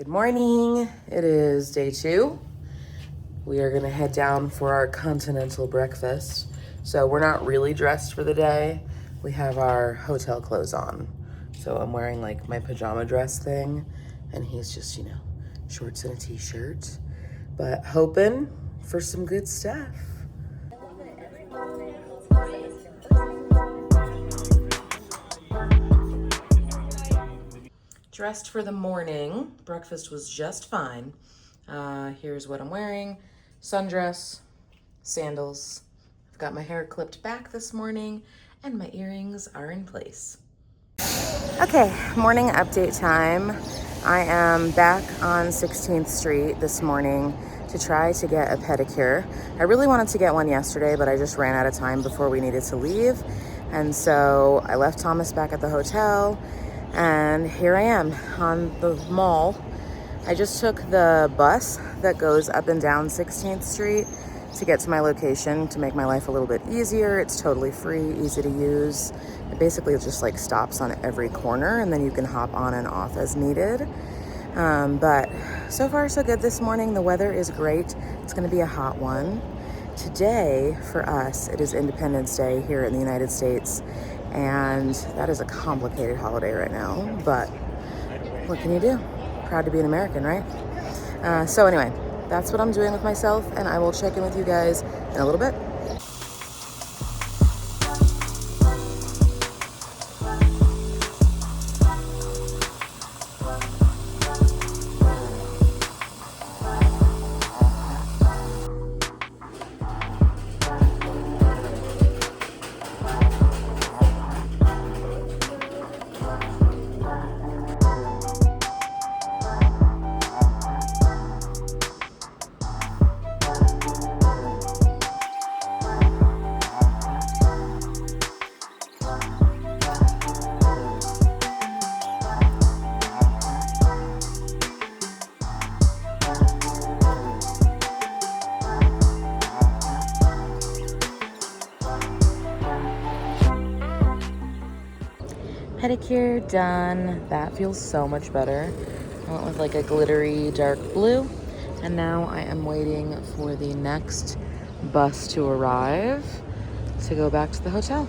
Good morning. It is day 2. We are going to head down for our continental breakfast. So we're not really dressed for the day. We have our hotel clothes on. So I'm wearing like my pajama dress thing, and he's just, shorts and a t-shirt. But hoping for some good stuff. Dressed for the morning. Breakfast was just fine. Here's what I'm wearing. Sundress, sandals. I've got my hair clipped back this morning and my earrings are in place. Okay, morning update time. I am back on 16th Street this morning to try to get a pedicure. I really wanted to get one yesterday, but I just ran out of time before we needed to leave. And so I left Thomas back at the hotel, and here I am on the mall. I just took the bus that goes up and down 16th Street to get to my location to make my life a little bit easier. It's totally free, easy to use. It basically just like stops on every corner, and then you can hop on and off as needed. But so far so good this morning. The weather is great. It's going to be a hot one. Today for us, it is Independence Day here in the United States, and that is a complicated holiday right now, but what can you do? Proud to be an American, right? So anyway, that's what I'm doing with myself, and I will check in with you guys in a little bit. Pedicure done. That feels so much better. I went with like a glittery dark blue, and now I am waiting for the next bus to arrive to go back to the hotel.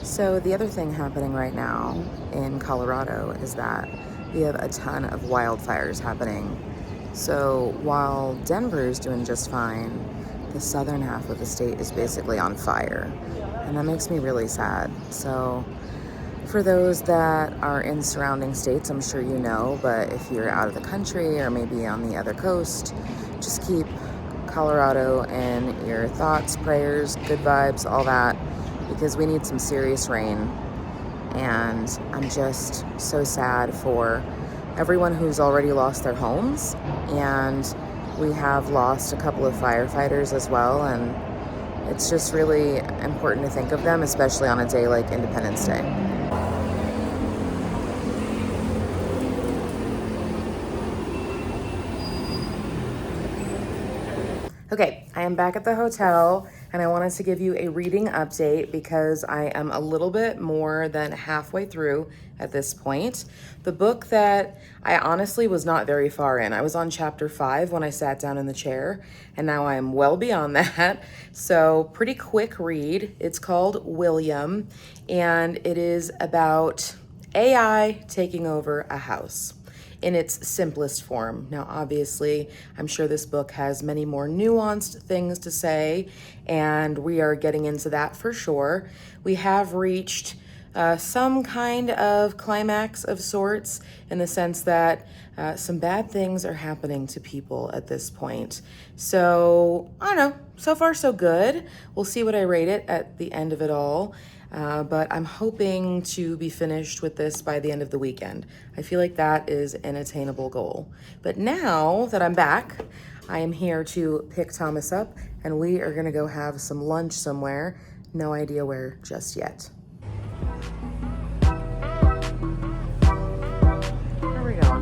So the other thing happening right now in Colorado is that we have a ton of wildfires happening. So while Denver is doing just fine, the southern half of the state is basically on fire, and that makes me really sad. So for those that are in surrounding states, I'm sure you know, but if you're out of the country or maybe on the other coast, just keep Colorado in your thoughts, prayers, good vibes, all that, because we need some serious rain. And I'm just so sad for everyone who's already lost their homes, and we have lost a couple of firefighters as well, and it's just really important to think of them, especially on a day like Independence Day. Okay, I am back at the hotel, and I wanted to give you a reading update because I am a little bit more than halfway through at this point. The book that I honestly was not very far in. I was on chapter 5 when I sat down in the chair, and now I am well beyond that. So pretty quick read. It's called William, and it is about AI taking over a house in its simplest form. Now, obviously, I'm sure this book has many more nuanced things to say, and we are getting into that for sure. We have reached some kind of climax of sorts, in the sense that some bad things are happening to people at this point. So, I don't know, so far so good. We'll see what I rate it at the end of it all. But I'm hoping to be finished with this by the end of the weekend. I feel like that is an attainable goal. But now that I'm back, I am here to pick Thomas up, and we are gonna go have some lunch somewhere. No idea where just yet. Where are we going?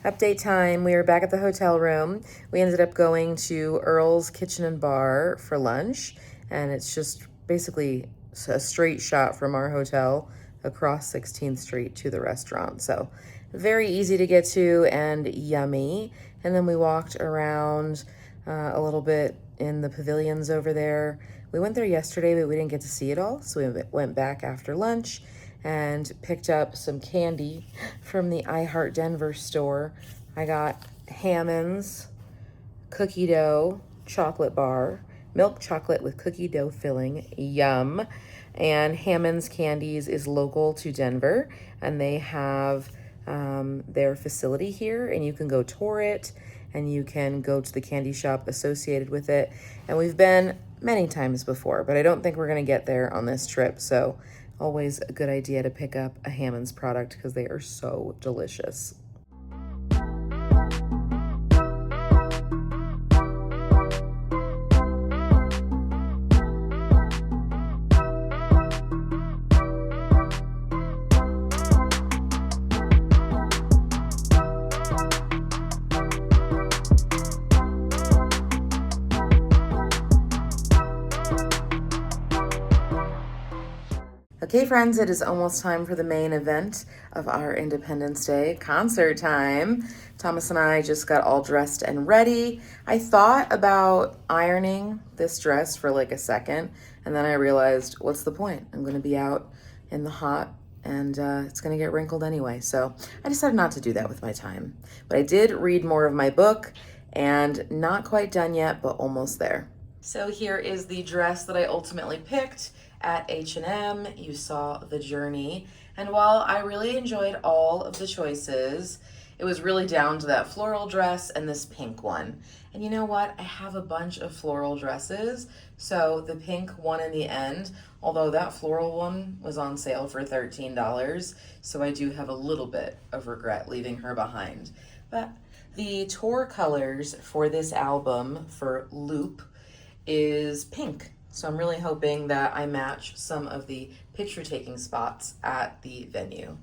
Update time. We were back at the hotel room. We ended up going to Earl's Kitchen and Bar for lunch, and it's just basically a straight shot from our hotel across 16th Street to the restaurant. So very easy to get to and yummy. And then we walked around a little bit in the pavilions over there. We went there yesterday, but we didn't get to see it all. So we went back after lunch and picked up some candy from the I Heart Denver store. I got Hammond's cookie dough chocolate bar, milk chocolate with cookie dough filling, yum. And Hammond's Candies is local to Denver, and they have their facility here, and you can go tour it, and you can go to the candy shop associated with it. And we've been many times before, but I don't think we're gonna get there on this trip, so always a good idea to pick up a Hammond's product because they are so delicious. Okay, friends, it is almost time for the main event of our Independence Day concert time. Thomas and I just got all dressed and ready. I thought about ironing this dress for like a second, and then I realized, what's the point? I'm going to be out in the hot, and it's going to get wrinkled anyway. So I decided not to do that with my time. But I did read more of my book, and not quite done yet, but almost there. So here is the dress that I ultimately picked at H&M. You saw the journey. And while I really enjoyed all of the choices, it was really down to that floral dress and this pink one. And you know what? I have a bunch of floral dresses. So the pink one in the end, although that floral one was on sale for $13, so I do have a little bit of regret leaving her behind. But the tour colors for this album for Loop is pink. So I'm really hoping that I match some of the picture taking spots at the venue.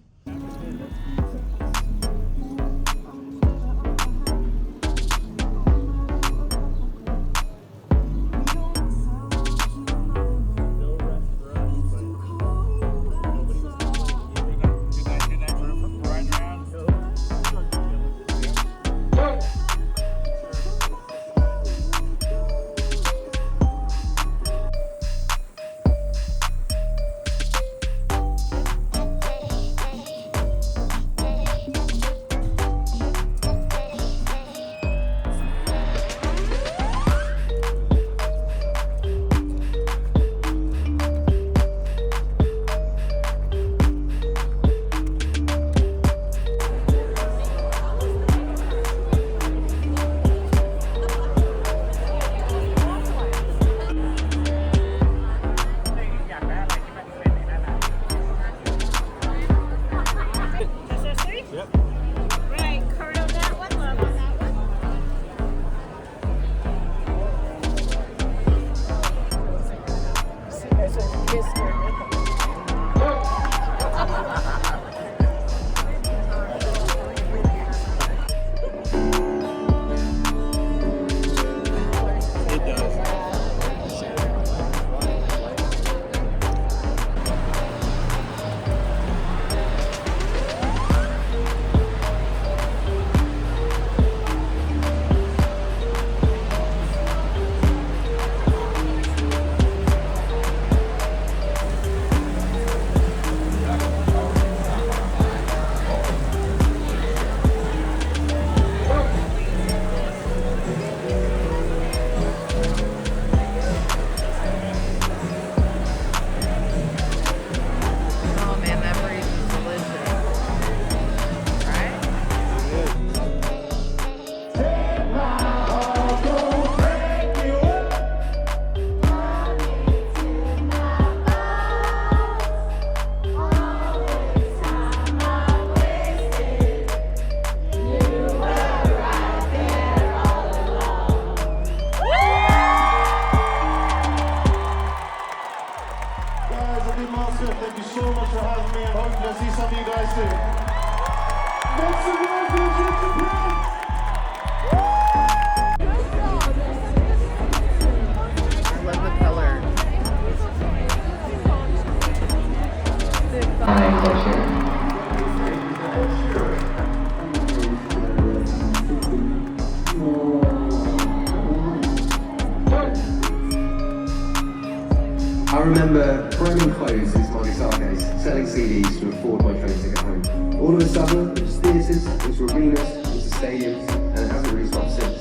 I remember brand clothes into my guitar case, selling CDs to afford my train ticket home. All of a sudden, it was theatres, into arenas, into stadiums, and it hasn't really stopped since.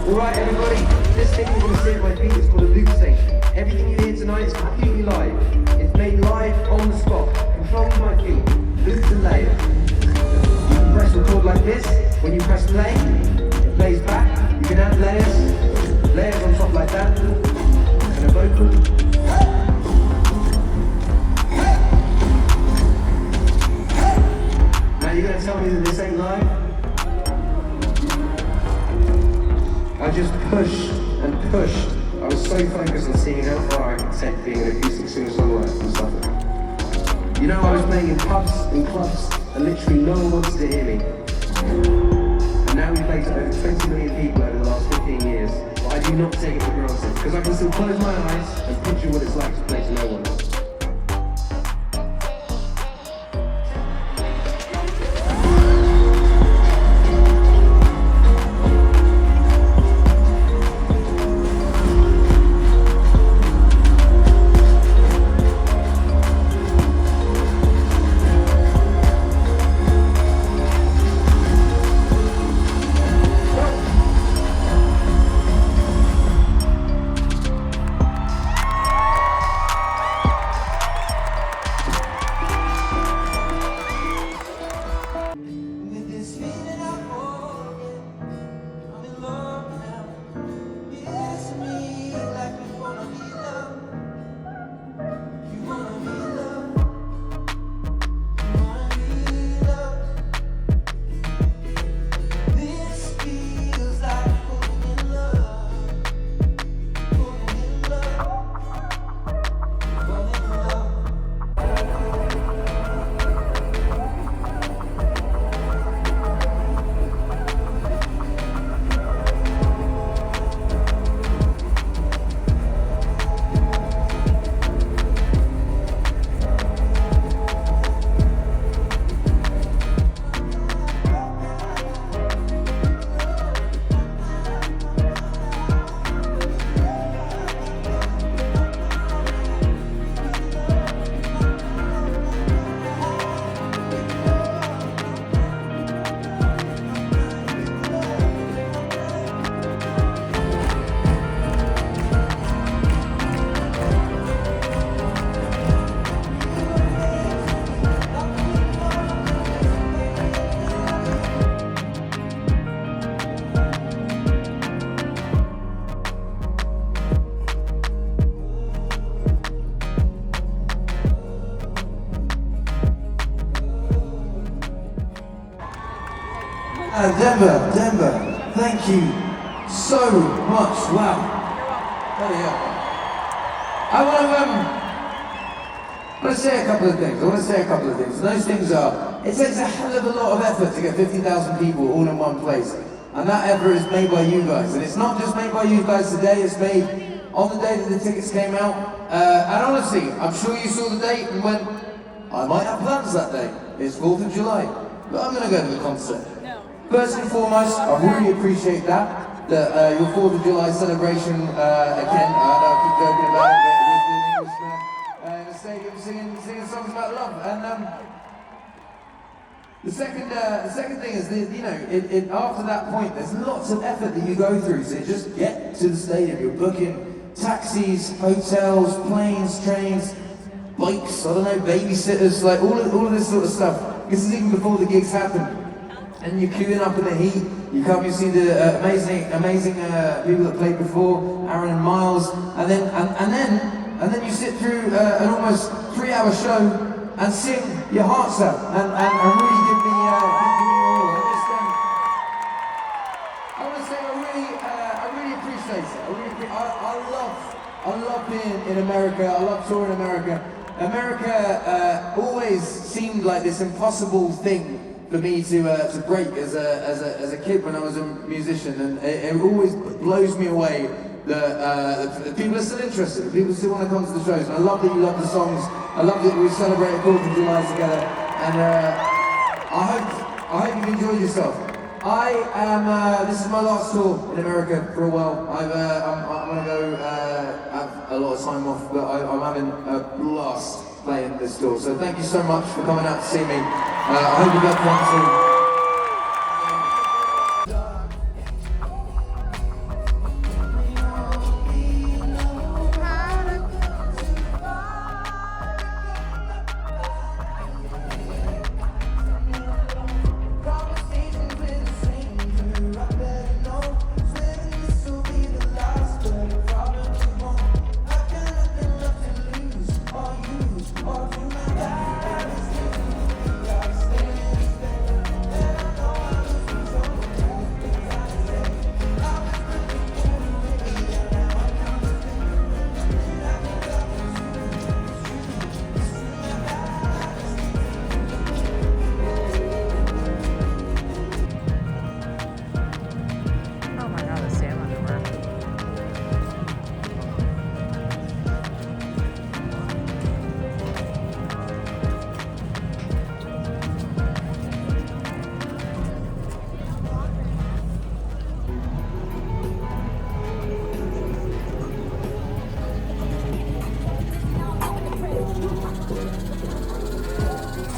Alright everybody, this thing you're going to see at my feet is called a loop station. Everything you hear tonight is completely live. It's made live on the spot, controlled by my feet, loops and layers. You can press record like this. When you press play, it plays back. You can add layers on top like that, and a vocal. Now you're going to tell me that this ain't live? I just pushed and pushed. I was so focused on seeing how far I could take being an acoustic singer-songwriter and stuff like that. You know, I was playing in pubs and clubs, and literally no one wanted to hear me. And now we've played to over 20 million people over the last 15 years. But I do not take it for granted, because I can still close my eyes and picture what it's like to play to no one. Denver, thank you so much. Wow. Bloody hell. I want to say a couple of things. And those things are, it takes a hell of a lot of effort to get 50,000 people all in one place. And that effort is made by you guys. And it's not just made by you guys today, it's made on the day that the tickets came out. And honestly, I'm sure you saw the date and went, I might have plans that day. It's 4th of July. But I'm going to go to the concert. First and foremost, I really appreciate that your 4th of July celebration, again, I know I keep joking about it, but with the Englishman in the stadium singing songs about love. And the second thing is, after that point, there's lots of effort that you go through. So you just get to the stadium, you're booking taxis, hotels, planes, trains, bikes, I don't know, babysitters, like all of this sort of stuff. This is even before the gigs happen. And you're queuing up in the heat. You come, you see the amazing people that played before, Aaron and Miles, and then you sit through an almost 3-hour show and sing your hearts out and really give me all. I want to say I really appreciate it. I love being in America. I love touring America. America always seemed like this impossible thing for me to break as a kid when I was a musician, and it always blows me away that people are still interested, people still want to come to the shows, and I love that you love the songs, I love that we celebrated 4th of July together, and I hope you've enjoyed yourself. I am, this is my last tour in America for a while. I'm gonna go have a lot of time off, but I'm having a blast playing this tour. So thank you so much for coming out to see me. I hope you have fun too. Oh my god, the salmon over.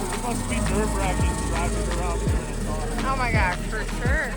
It must be nerve-wracking driving around here in a car. Oh my gosh, for sure.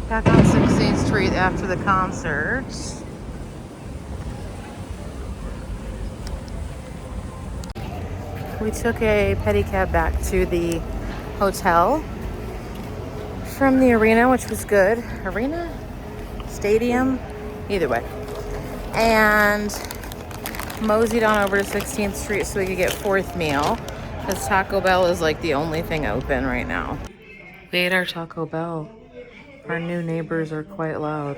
Back on 16th Street after the concert. We took a pedicab back to the hotel from the arena, which was good. Arena? Stadium? Either way. And moseyed on over to 16th Street so we could get fourth meal, because Taco Bell is like the only thing open right now. We ate our Taco Bell. Our new neighbors are quite loud.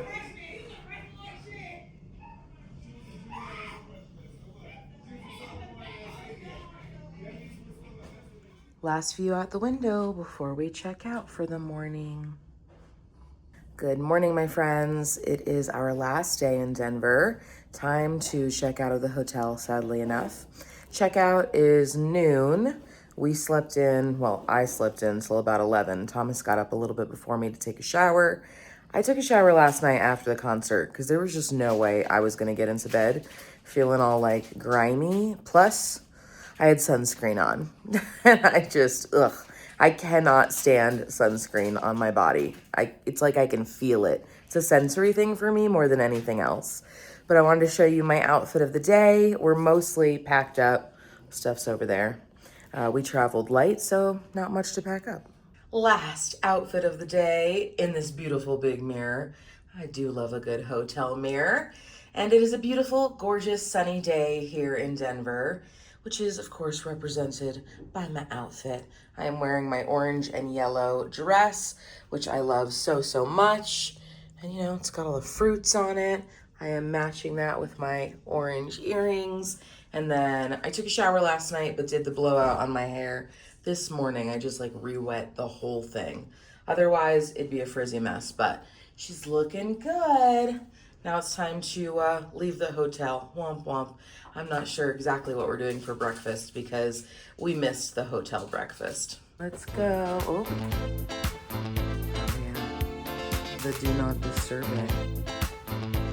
Last view out the window before we check out for the morning. Good morning, my friends. It is our last day in Denver. Time to check out of the hotel, sadly enough. Checkout is noon. We slept in, well, I slept in till about 11. Thomas got up a little bit before me to take a shower. I took a shower last night after the concert because there was just no way I was gonna get into bed feeling all like grimy. Plus, I had sunscreen on and I just, I cannot stand sunscreen on my body. It's like I can feel it. It's a sensory thing for me more than anything else. But I wanted to show you my outfit of the day. We're mostly packed up. Stuff's over there. We traveled light, so not much to pack up. Last outfit of the day in this beautiful big mirror. I do love a good hotel mirror. And it is a beautiful, gorgeous, sunny day here in Denver, which is, of course, represented by my outfit. I am wearing my orange and yellow dress, which I love so, so much. And, you know, it's got all the fruits on it. I am matching that with my orange earrings. And then I took a shower last night, but did the blowout on my hair this morning. I just like re-wet the whole thing. Otherwise, it'd be a frizzy mess, but she's looking good. Now it's time to leave the hotel. Womp womp. I'm not sure exactly what we're doing for breakfast because we missed the hotel breakfast. Let's go. Oh yeah. The do not disturb it.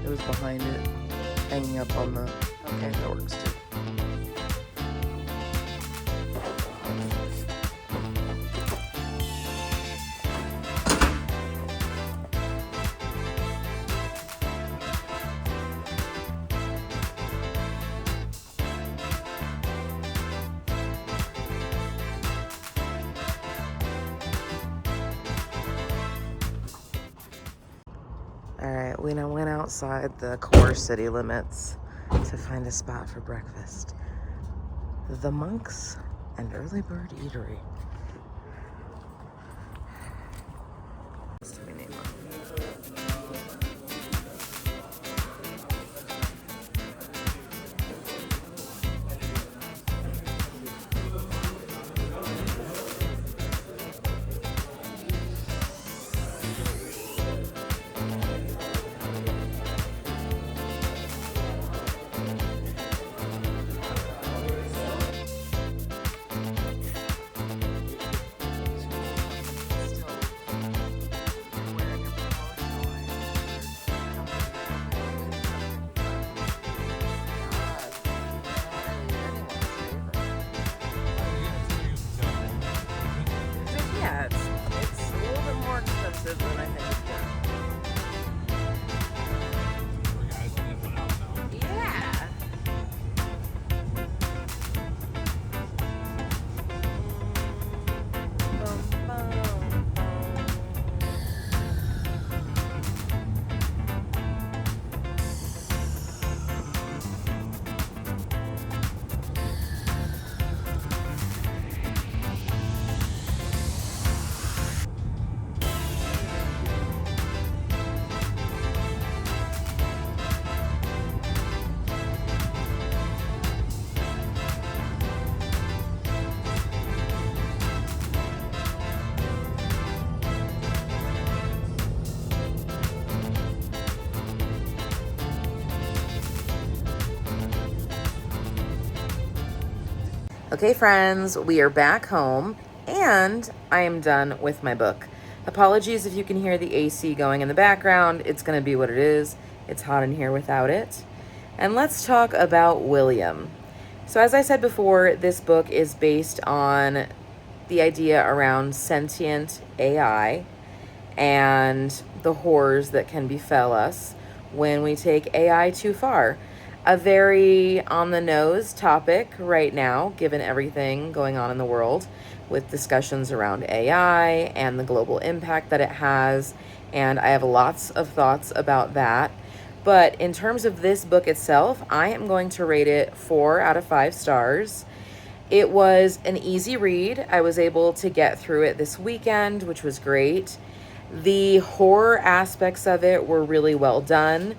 It was behind it, hanging up on the, okay, that works too. All right, we now went outside the core city limits to find a spot for breakfast. The Monks and Early Bird Eatery. What's my name on? Yeah, it's a little bit more expensive than I think it was. Yeah. Bum, bum. Okay, friends, we are back home and I am done with my book. Apologies if you can hear the AC going in the background. It's going to be what it is. It's hot in here without it. And let's talk about William. So as I said before, this book is based on the idea around sentient AI and the horrors that can befell us when we take AI too far. A very on the nose topic right now, given everything going on in the world with discussions around AI and the global impact that it has. And I have lots of thoughts about that. But in terms of this book itself, I am going to rate it 4 out of 5 stars. It was an easy read. I was able to get through it this weekend, which was great. The horror aspects of it were really well done.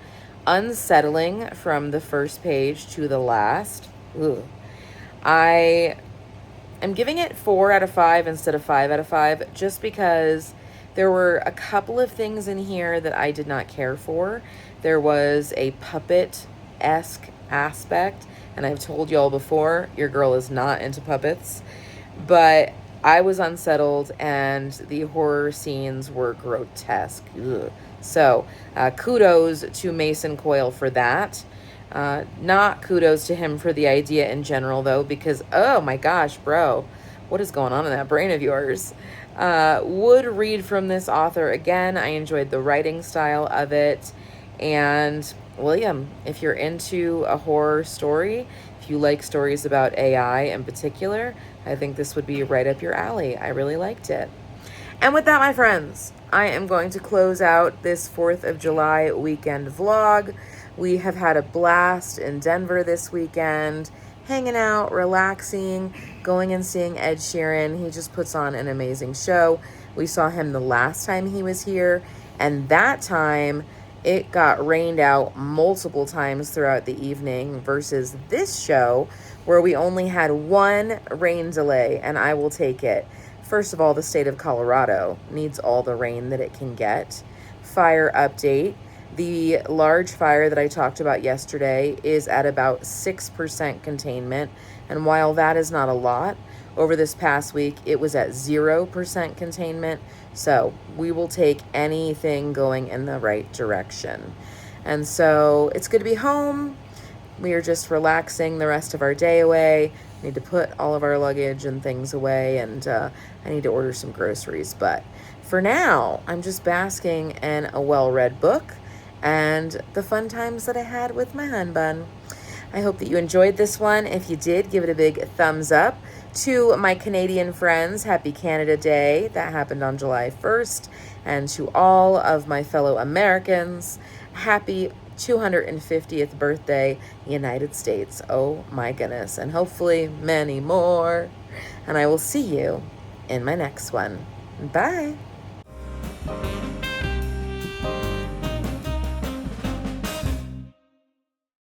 Unsettling from the first page to the last. Ugh. I am giving it 4 out of 5 instead of 5 out of 5 just because there were a couple of things in here that I did not care for. There was a puppet-esque aspect, and I've told y'all before, your girl is not into puppets, but I was unsettled and the horror scenes were grotesque. Ugh. So kudos to Mason Coyle for that. Not kudos to him for the idea in general, though, because, oh my gosh, bro, what is going on in that brain of yours? Would read from this author again. I enjoyed the writing style of it. And William, if you're into a horror story, if you like stories about AI in particular, I think this would be right up your alley. I really liked it. And with that, my friends, I am going to close out this 4th of July weekend vlog. We have had a blast in Denver this weekend, hanging out, relaxing, going and seeing Ed Sheeran. He just puts on an amazing show. We saw him the last time he was here, and that time it got rained out multiple times throughout the evening versus this show where we only had one rain delay, and I will take it. First of all, the state of Colorado needs all the rain that it can get. Fire update. The large fire that I talked about yesterday is at about 6% containment. And while that is not a lot, over this past week, it was at 0% containment. So we will take anything going in the right direction. And so it's good to be home. We are just relaxing the rest of our day away. We need to put all of our luggage and things away, and I need to order some groceries. But for now, I'm just basking in a well-read book and the fun times that I had with my hun bun. I hope that you enjoyed this one. If you did, give it a big thumbs up. To my Canadian friends, happy Canada Day. That happened on July 1st. And to all of my fellow Americans, happy 250th birthday, United States. Oh my goodness. And hopefully many more. And I will see you in my next one. Bye.